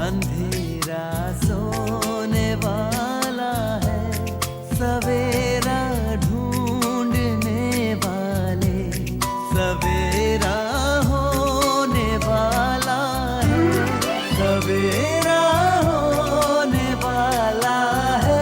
अंधेरा सोने वाला है, सवेरा ढूंढने वाले, सवेरा होने वाला है, सवेरा होने वाला है।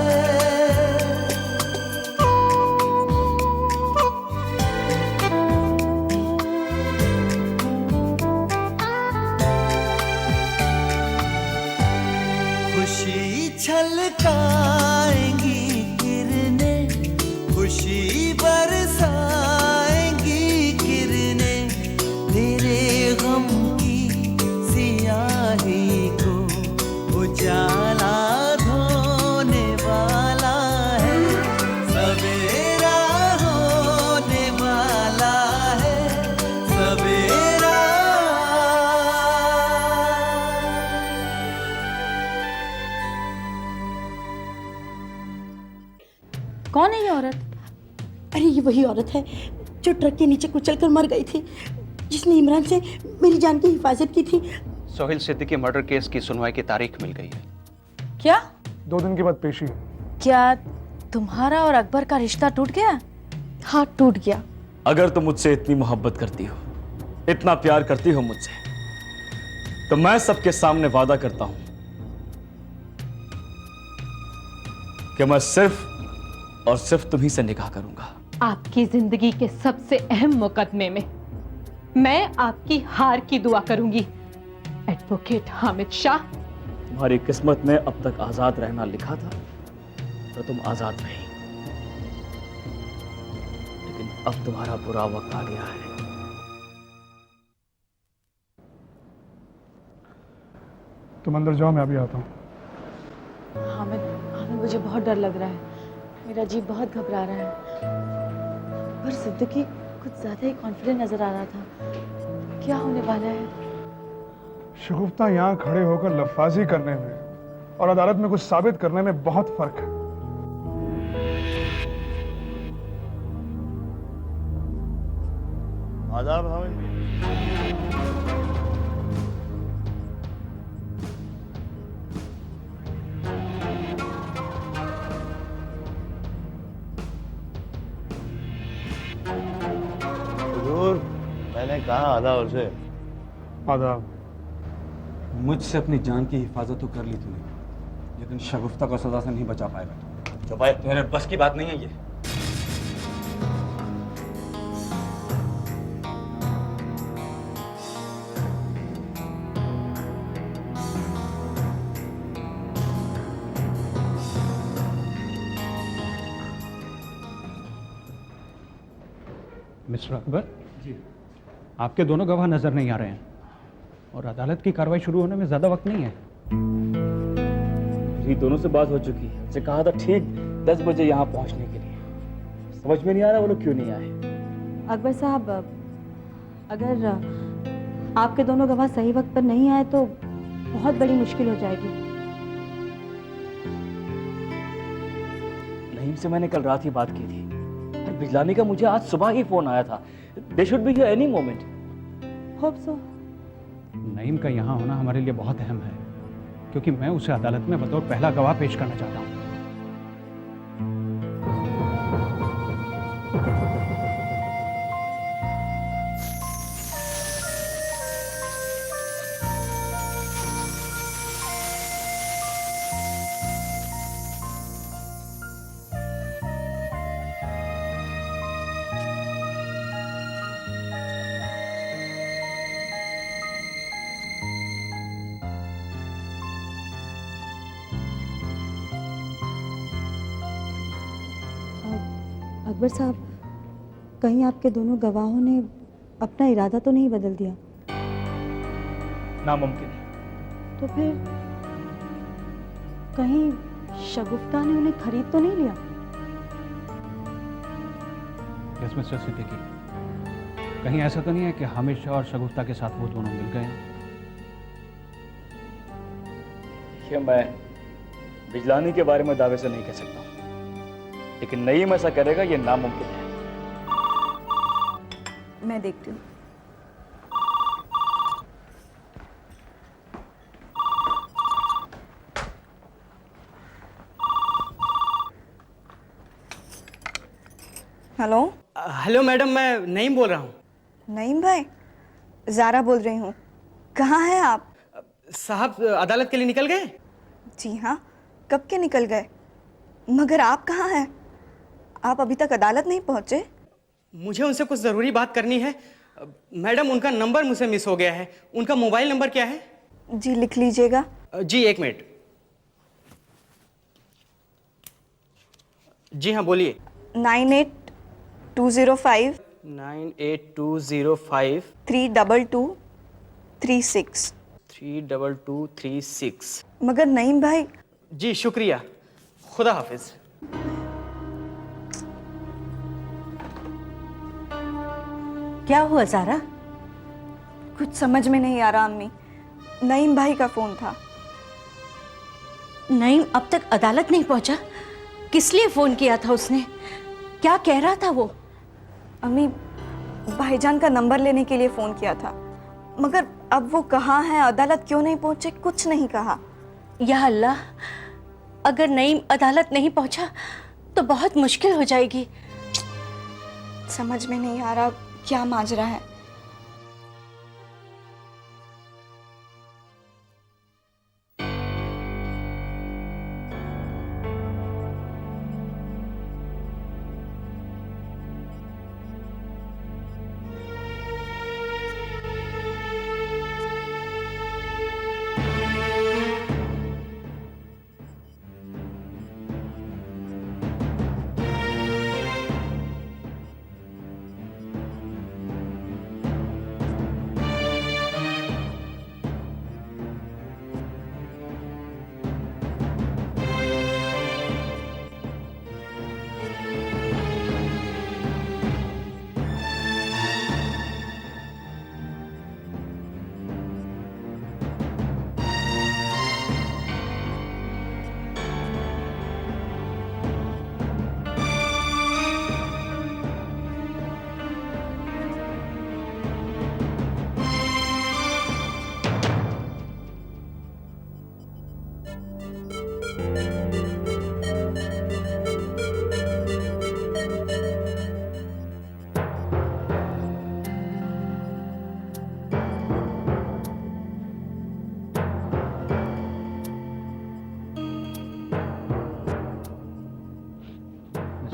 खुशी छलकाएंगी किरणें, खुशी बरसाएंगी किरणें, तेरे गम की सियाही को उजाला धोने वाला है, सवेरा होने वाला है, सवेरा। कौन है ये औरत? अरे ये वही औरत है जो ट्रक के नीचे कुचलकर मर गई थी, जिसने इमरान से मेरी जान की हिफाजत की थी। सोहेल सिद्दीकी मर्डर केस की सुनवाई की तारीख मिल गई है। क्या? 2 दिन के बाद पेशी। क्या तुम्हारा और अकबर का रिश्ता टूट गया? हाँ, टूट गया। अगर तुम मुझसे इतनी मोहब्बत करती हो, इतना प्यार करती हो मुझसे, तो मैं सबके सामने वादा करता हूं कि मैं सिर्फ और सिर्फ तुम्ही से निकाह करूंगा। आपकी जिंदगी के सबसे अहम मुकदमे में मैं आपकी हार की दुआ करूंगी। एडवोकेट हामिद शाह। तुम्हारी किस्मत में अब तक आजाद रहना लिखा था, तो तुम आजाद नहीं, लेकिन अब तुम्हारा बुरा वक्त आ गया है। तुम अंदर जाओ, मैं अभी आता हूँ। हामिद, मुझे बहुत डर लग रहा है, मेरा जी बहुत घबरा रहा है। पर सिद्दीकी कुछ ज्यादा ही कॉन्फिडेंट नजर आ रहा था, क्या होने वाला है? शगुफ्ता यहाँ खड़े होकर लफाजी करने में और अदालत में कुछ साबित करने में बहुत फर्क है। आदाब हामिद। हुजूर, मैंने कहा आदाब से। आदाब। मुझसे अपनी जान की हिफाजत तो कर ली तूने, लेकिन शगुफ्ता को सजा से नहीं बचा पाएगा। चुपाए। तेरे बस की बात नहीं है ये। मिस्टर अकबर जी, आपके दोनों गवाह नजर नहीं आ रहे हैं और अदालत की कार्रवाई शुरू होने में ज्यादा वक्त नहीं है। मेरी दोनों से बात हो चुकी है, मुझसे कहा था ठीक 10 बजे यहाँ पहुँचने के लिए। समझ में नहीं आ रहा वो लोग क्यों नहीं आए। अकबर साहब, अगर आपके दोनों गवाह सही वक्त पर नहीं आए तो बहुत बड़ी मुश्किल हो जाएगी। नईम से मैंने कल रात ही बात की थी, पर बिजलानी का मुझे आज सुबह ही फोन आया था। They should be here any moment. Hope so. Naeem का यहाँ होना हमारे लिए बहुत अहम है, क्योंकि मैं उसे अदालत में बतौर पहला गवाह पेश करना चाहता हूँ। अकबर साहब, कहीं आपके दोनों गवाहों ने अपना इरादा तो नहीं बदल दिया? नामुमकिन है। तो फिर कहीं शगुफ्ता ने उन्हें खरीद तो नहीं लिया? यस मिस्टर सिद्दीकी, कहीं ऐसा तो नहीं है कि हामिद शाह और शगुफ्ता के साथ वो दोनों मिल गए? ये मैं बिजलानी के बारे में दावे से नहीं कह सकता, लेकिन नईम ऐसा करेगा ये नामुमकिन है। मैं देखती हूँ। हेलो। हेलो मैडम, मैं नईम बोल रहा हूँ। नईम भाई, ज़ारा बोल रही हूँ। कहाँ हैं आप? साहब अदालत के लिए निकल गए? जी हाँ, कब के निकल गए? मगर आप कहाँ हैं? आप अभी तक अदालत नहीं पहुँचे? मुझे उनसे कुछ ज़रूरी बात करनी है मैडम। उनका नंबर मुझसे मिस हो गया है। उनका मोबाइल नंबर क्या है? जी लिख लीजिएगा। जी एक मिनट। जी हाँ बोलिए। 9820532236। 32236। मगर नईम भाई। जी शुक्रिया, खुदा हाफिज। क्या हुआ ज़ारा? कुछ समझ में नहीं आ रहा अम्मी। नईम भाई का फ़ोन था। नईम अब तक अदालत नहीं पहुंचा? किस लिए फ़ोन किया था उसने? क्या कह रहा था वो? अम्मी, भाईजान का नंबर लेने के लिए फ़ोन किया था, मगर अब वो कहाँ हैं, अदालत क्यों नहीं पहुँचे, कुछ नहीं कहा। या अल्लाह, अगर नईम अदालत नहीं पहुंचा तो बहुत मुश्किल हो जाएगी। समझ में नहीं आ रहा क्या माजरा है।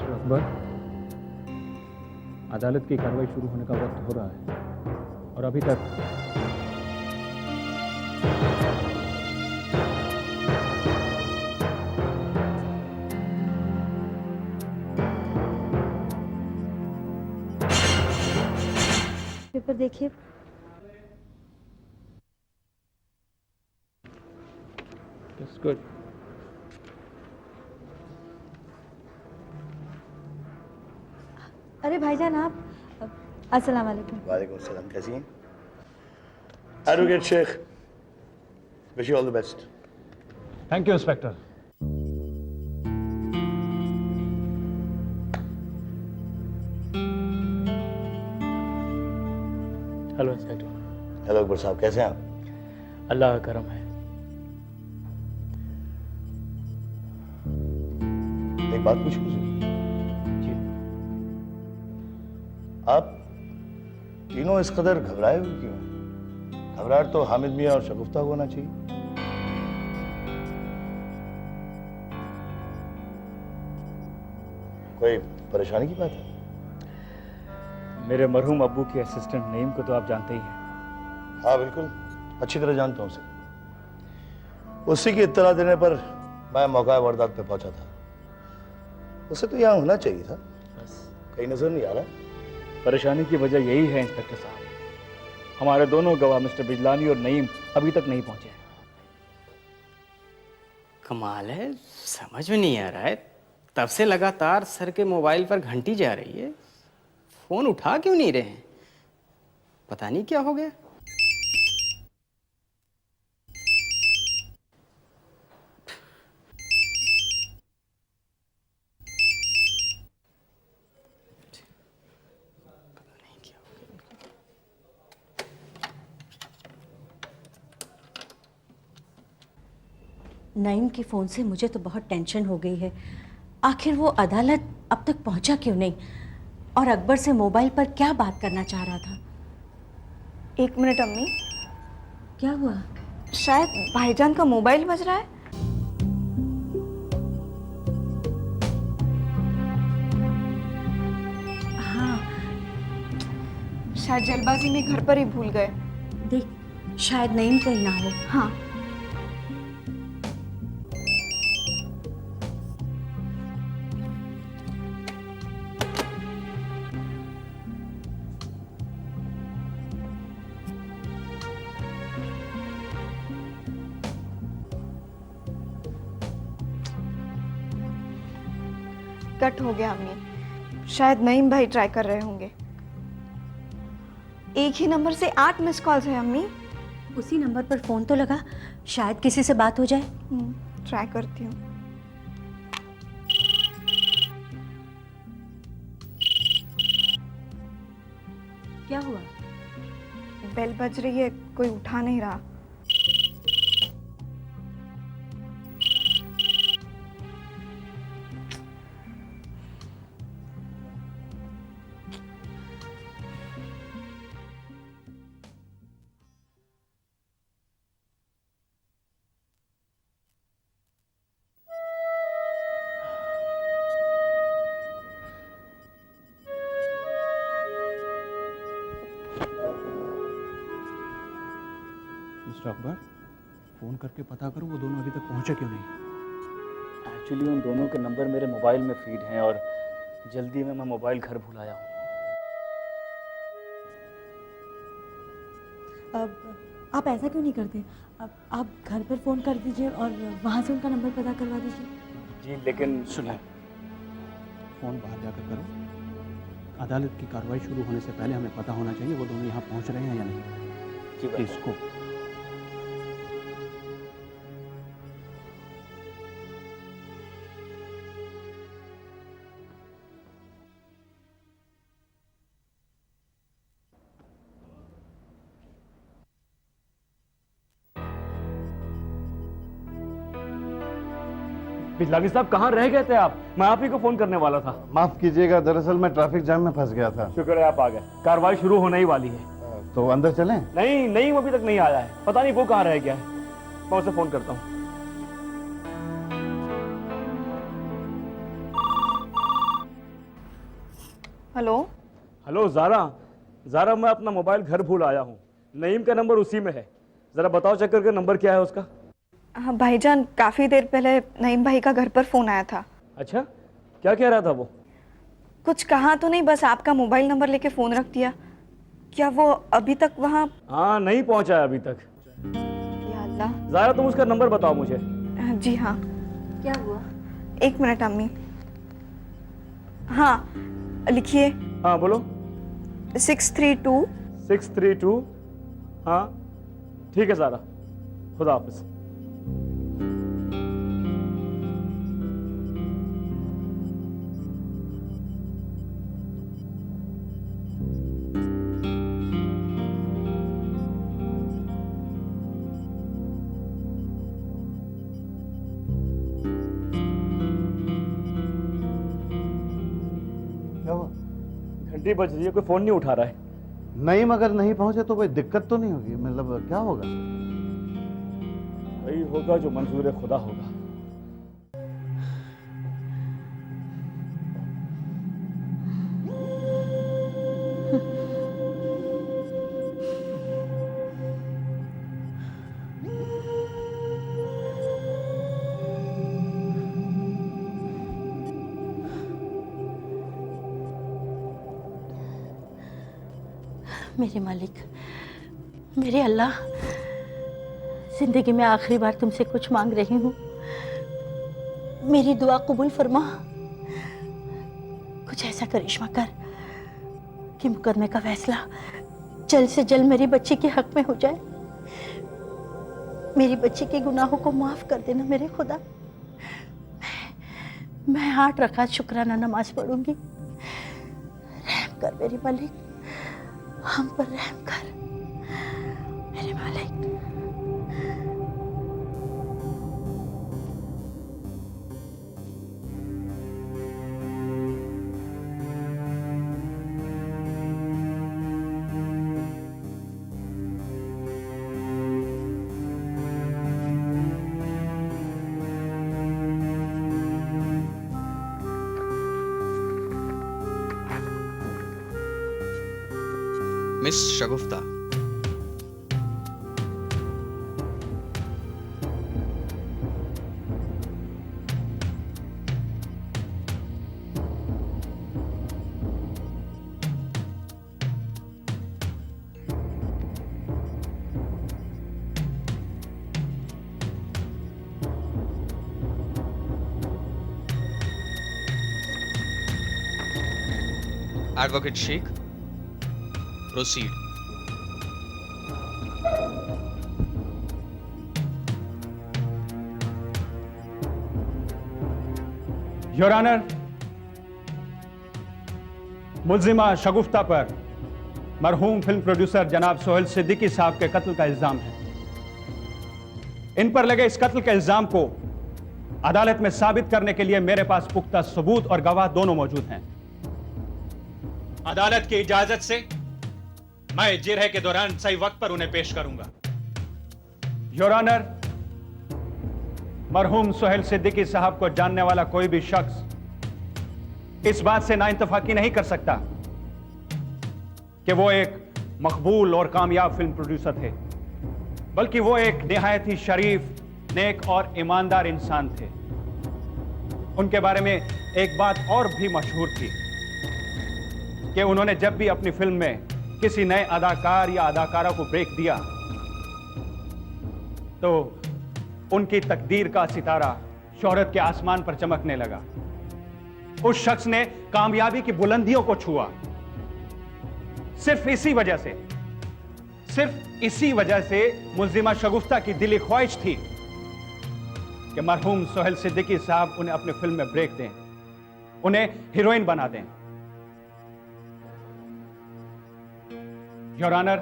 अकबर, अदालत की कार्रवाई शुरू होने का वक्त हो रहा है और अभी तक पेपर देखिए। That's good. अरे भाईजान आप। अस्सलाम वालेकुम। वालेकुम सलाम, कैसी हैं? Advocate Sheikh, wish you all the best. Thank you inspector. Hello inspector. Hello Akbar साहब, कैसे हैं आप? अल्लाह का करम है। एक बात पूछूं मुझे? जी। आप तीनों इस कदर घबराए हुए क्यों? घबराहट तो हामिद मियां और शगुफ्ता को होना चाहिए। कोई परेशानी की बात है? मेरे मरहूम अब्बू के असिस्टेंट नईम को तो आप जानते ही हैं। हाँ बिल्कुल, अच्छी तरह जानता हूँ उसे। उसी की इत्तला देने पर मैं मौका वारदात पे पहुंचा था। उसे तो यहाँ होना चाहिए था, बस कहीं नजर नहीं आ रहा। परेशानी की वजह यही है इंस्पेक्टर साहब, हमारे दोनों गवाह मिस्टर बिजलानी और नईम अभी तक नहीं पहुंचे। कमाल है, समझ में नहीं आ रहा है। तब से लगातार सर के मोबाइल पर घंटी जा रही है, फोन उठा क्यों नहीं रहे हैं? पता नहीं क्या हो गया। नईम के फ़ोन से मुझे तो बहुत टेंशन हो गई है। आखिर वो अदालत अब तक पहुंचा क्यों नहीं? और अकबर से मोबाइल पर क्या बात करना चाह रहा था? 1 मिनट अम्मी, क्या हुआ? शायद भाईजान का मोबाइल बज रहा है। हाँ, शायद जल्दबाजी में घर पर ही भूल गए। देख, शायद नईम कहीं ना हो। हाँ, कट हो गया अम्मी। शायद नईम भाई ट्राई कर रहे होंगे। एक ही नंबर से 8 मिस कॉल्स है अम्मी। उसी नंबर पर फोन तो लगा, शायद किसी से बात हो जाए। ट्राई करती हूँ। क्या हुआ? बेल बज रही है, कोई उठा नहीं रहा। मिस्टर अकबर, फ़ोन करके पता करो वो दोनों अभी तक पहुंचे क्यों नहीं। एक्चुअली उन दोनों के नंबर मेरे मोबाइल में फीड हैं और जल्दी में मैं मोबाइल घर भूल आया हूँ। अब आप ऐसा क्यों नहीं करते? अब आप घर पर फ़ोन कर दीजिए और वहाँ से उनका नंबर पता करवा दीजिए। जी लेकिन सुनिए, फ़ोन बाहर जाकर करो। अदालत की कार्रवाई शुरू होने से पहले हमें पता होना चाहिए वो दोनों यहाँ पहुँच रहे हैं या नहीं। जी प्लीज़ को बिजलानी साहब कहाँ रह गए थे आप? मैं आप ही को फोन करने वाला था। माफ कीजिएगा, दरअसल मैं ट्रैफिक जाम में फंस गया था। शुक्र है आप आ गए। कार्रवाई शुरू होने ही वाली है। तो अंदर चलें? नहीं नहीं, वो अभी तक नहीं आया है। पता नहीं वो कहाँ रह गया है। मैं उसे फोन करता हूँ। हेलो हेलो ज़ारा, मैं अपना मोबाइल घर भूल आया हूँ। नईम का नंबर उसी में है। जरा बताओ चेक करके नंबर क्या है उसका। हाँ भाईजान, काफ़ी देर पहले नईम भाई का घर पर फ़ोन आया था। अच्छा, क्या कह रहा था वो? कुछ कहा तो नहीं, बस आपका मोबाइल नंबर लेके फ़ोन रख दिया। क्या वो अभी तक वहाँ? हाँ, नहीं पहुँचा है अभी तक। या अल्लाह। ज़ारा तुम उसका नंबर बताओ मुझे। जी हाँ। क्या हुआ? 1 मिनट अम्मी। हाँ लिखिए। हाँ बोलो। 632। 632। हाँ ठीक है ज़ारा, खुदा हाफिज़। क्या हुआ? घंटी बज रही है, कोई फोन नहीं उठा रहा है। नईम अगर नहीं पहुंचे तो कोई दिक्कत तो नहीं होगी? मतलब क्या होगा? वही होगा जो मंजूर खुदा होगा। मेरे मालिक, मेरे अल्लाह, जिंदगी में आखिरी बार तुमसे कुछ मांग रही हूँ। मेरी दुआ कबूल फरमा। कुछ ऐसा करिश्मा कर कि मुकदमे का फैसला जल्द से जल्द मेरी बच्ची के हक में हो जाए। मेरी बच्ची के गुनाहों को माफ कर देना मेरे खुदा। मैं 8 रकात शुक्राना नमाज पढ़ूंगी। रहम कर मेरे मालिक, हम पर रहम कर मेरे मालिक। Miss Shagufta. Advocate Sheikh, proceed. Your honour, मुल्जिमा शगुफ्ता पर मरहूम फिल्म प्रोड्यूसर जनाब सोहेल सिद्दीकी साहब के कत्ल का इल्जाम है। इन पर लगे इस कत्ल के इल्जाम को अदालत में साबित करने के लिए मेरे पास पुख्ता सबूत और गवाह दोनों मौजूद हैं। अदालत की इजाजत से मैं जिरह के दौरान सही वक्त पर उन्हें पेश करूंगा। योर ऑनर, मरहूम सोहेल सिद्दीकी साहब को जानने वाला कोई भी शख्स इस बात से नाइंतफाकी नहीं कर सकता कि वो एक मकबूल और कामयाब फिल्म प्रोड्यूसर थे, बल्कि वो एक निहायत ही शरीफ, नेक और ईमानदार इंसान थे। उनके बारे में एक बात और भी मशहूर थी कि उन्होंने जब भी अपनी फिल्म में किसी नए अदाकार या अदाकारा को ब्रेक दिया तो उनकी तकदीर का सितारा शोहरत के आसमान पर चमकने लगा। उस शख्स ने कामयाबी की बुलंदियों को छुआ। सिर्फ इसी वजह से मुल्जिमा शगुफ्ता की दिली ख्वाहिश थी कि मरहूम सोहेल सिद्दीकी साहब उन्हें अपनी फिल्म में ब्रेक दें, उन्हें हीरोइन बना दें। योर ऑनर,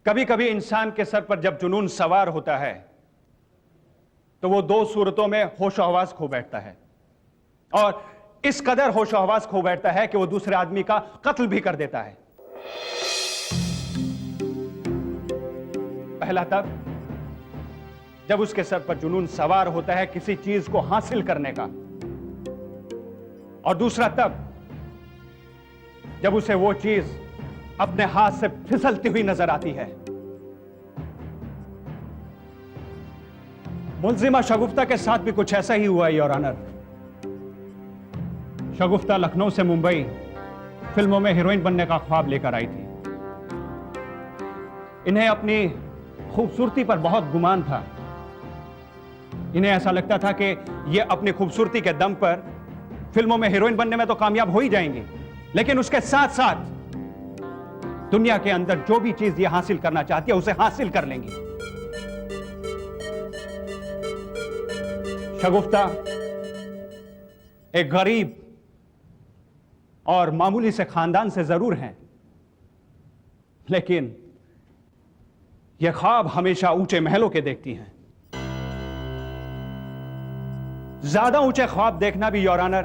कभी कभी इंसान के सर पर जब जुनून सवार होता है तो वो दो सूरतों में होशो हवास खो बैठता है, और इस कदर होशो हवास खो बैठता है कि वो दूसरे आदमी का कत्ल भी कर देता है। पहला तब जब उसके सर पर जुनून सवार होता है किसी चीज को हासिल करने का, और दूसरा तब जब उसे वो चीज अपने हाथ से फिसलती हुई नजर आती है। मुल्जिमा शगुफ्ता के साथ भी कुछ ऐसा ही हुआ है योर ऑनर। शगुफ्ता लखनऊ से मुंबई फिल्मों में हीरोइन बनने का ख्वाब लेकर आई थी। इन्हें अपनी खूबसूरती पर बहुत गुमान था। इन्हें ऐसा लगता था कि ये अपनी खूबसूरती के दम पर फिल्मों में हीरोइन बनने में तो कामयाब हो ही जाएंगी, लेकिन उसके साथ साथ दुनिया के अंदर जो भी चीज ये हासिल करना चाहती है उसे हासिल कर लेंगी। शगुफ्ता एक गरीब और मामूली से खानदान से जरूर हैं, लेकिन यह ख्वाब हमेशा ऊंचे महलों के देखती हैं। ज्यादा ऊंचे ख्वाब देखना भी योर ऑनर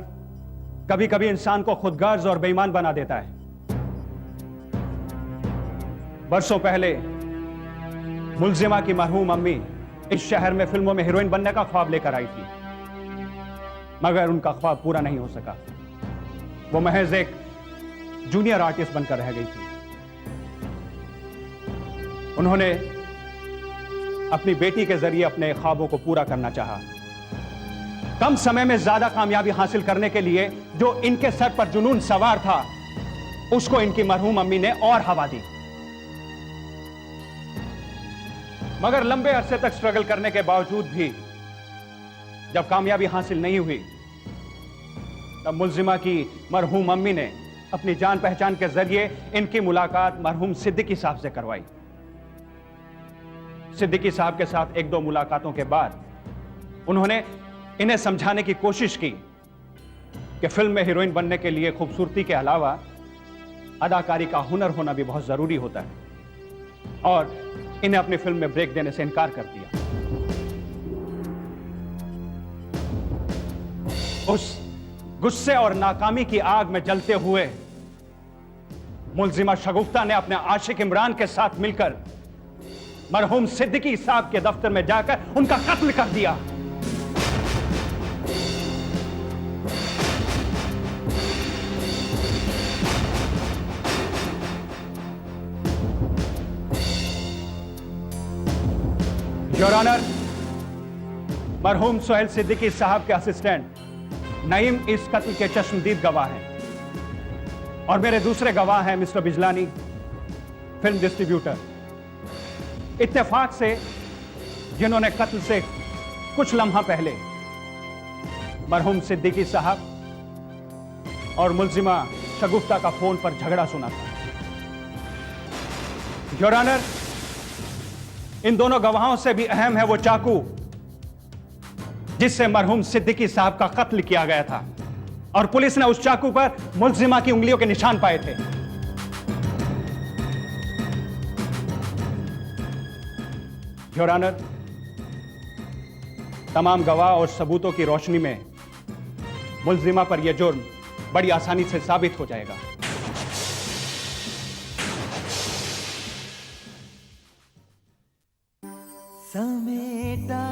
कभी कभी इंसान को खुदगर्ज और बेईमान बना देता है। बरसों पहले मुल्जिमा की मरहूम अम्मी इस शहर में फिल्मों में हीरोइन बनने का ख्वाब लेकर आई थी, मगर उनका ख्वाब पूरा नहीं हो सका। वो महज एक जूनियर आर्टिस्ट बनकर रह गई थी। उन्होंने अपनी बेटी के जरिए अपने ख्वाबों को पूरा करना चाहा। कम समय में ज्यादा कामयाबी हासिल करने के लिए जो इनके सर पर जुनून सवार था उसको इनकी मरहूम अम्मी ने और हवा दी। मगर लंबे अरसे तक स्ट्रगल करने के बावजूद भी जब कामयाबी हासिल नहीं हुई तब मुल्जिमा की मरहूम अम्मी ने अपनी जान पहचान के जरिए इनकी मुलाकात मरहूम सिद्दीकी साहब से करवाई। सिद्दीकी साहब के साथ एक दो मुलाकातों के बाद उन्होंने इन्हें समझाने की कोशिश की कि फिल्म में हीरोइन बनने के लिए खूबसूरती के अलावा अदाकारी का हुनर होना भी बहुत जरूरी होता है, और इन्हें अपनी फिल्म में ब्रेक देने से इनकार कर दिया। उस गुस्से और नाकामी की आग में जलते हुए मुल्जिमा शगुफ्ता ने अपने आशिक इमरान के साथ मिलकर मरहूम सिद्दीकी साहब के दफ्तर में जाकर उनका कत्ल कर दिया। योर ऑनर, मरहूम सोहेल सिद्दीकी साहब के असिस्टेंट नईम इस कत्ल के चश्मदीद गवाह हैं और मेरे दूसरे गवाह हैं मिस्टर बिजलानी, फिल्म डिस्ट्रीब्यूटर। इत्तेफाक से जिन्होंने कत्ल से कुछ लम्हा पहले मरहूम सिद्दीकी साहब और मुलजिमा शगुफ्ता का फोन पर झगड़ा सुना था। योर ऑनर, इन दोनों गवाहों से भी अहम है वो चाकू जिससे मरहूम सिद्दीकी साहब का कत्ल किया गया था और पुलिस ने उस चाकू पर मुलजिमा की उंगलियों के निशान पाए थे। योर ऑनर, तमाम गवाह और सबूतों की रोशनी में मुलजिमा पर यह जुर्म बड़ी आसानी से साबित हो जाएगा। समेटा